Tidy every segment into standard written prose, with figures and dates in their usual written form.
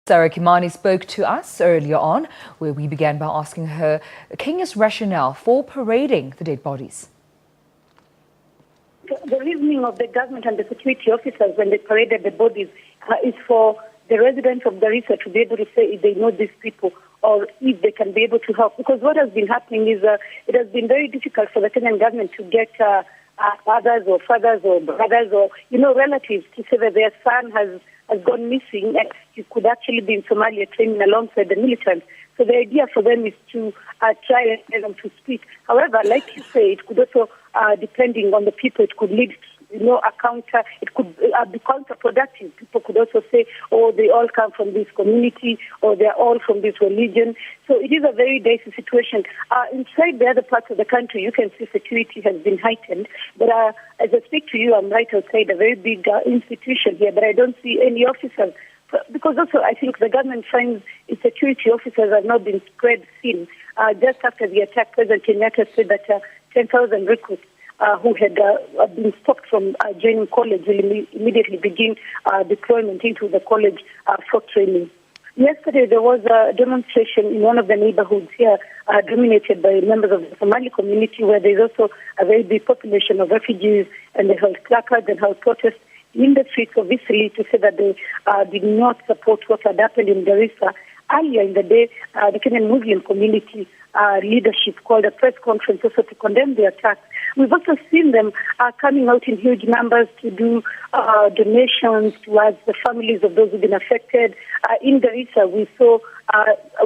Sarah Kimani spoke to us earlier on, where we began by asking her Kenya's rationale for parading the dead bodies. The reasoning of the government and the security officers when they paraded the bodies is for the residents of Garissa to be able to say if they know these people or if they can be able to help. Because what has been happening is it has been very difficult for the Kenyan government to get fathers or brothers or relatives to say that their son has gone missing and he could actually be in Somalia training alongside the militants. So the idea for them is to try and get them to speak. However, like you say, it could also, depending on the people, it could lead to it could be counterproductive. People could also say, oh, they all come from this community or they're all from this religion. So it is a very dicey situation. Inside the other parts of the country, you can see security has been heightened. But as I speak to you, I'm right outside a very big institution here, but I don't see any officers. Because also I think the government finds its security officers have not been spread thin. Just after the attack, President Kenyatta said that 10,000 recruits who had been stopped from joining college will immediately begin deployment into the college for training. Yesterday there was a demonstration in one of the neighborhoods here dominated by members of the Somali community, where there's also a very big population of refugees, and they held placards and held protests in the streets of Isili to say that they did not support what had happened in Garissa. Earlier in the day, the Kenyan Muslim community leadership called a press conference also to condemn the attack. We've also seen them coming out in huge numbers to do donations towards the families of those who've been affected. In Garissa, we saw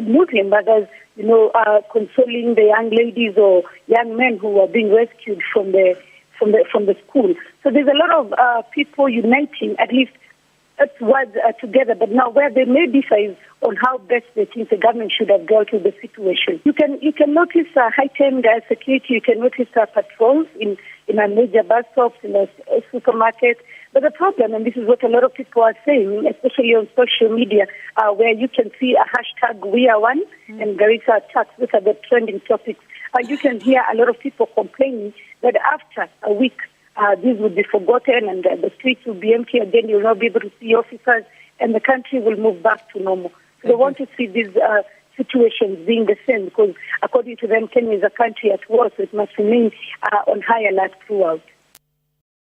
Muslim mothers, consoling the young ladies or young men who were being rescued from the school. So there's a lot of people uniting, at least towards together. But now where they may differ is on how best they think the government should have dealt with the situation. You can notice heightened security. You can notice patrols in a major bus stops, in a supermarket. But the problem, and this is what a lot of people are saying, especially on social media, where you can see a hashtag #WeAreOne and Garissa attacks. These are the trending topics. You can hear a lot of people complaining that after a week, this will be forgotten and the streets will be empty again. You'll not be able to see officers and the country will move back to normal. So they want to see these situations being the same because, according to them, Kenya is a country at war, so it must remain on high alert throughout.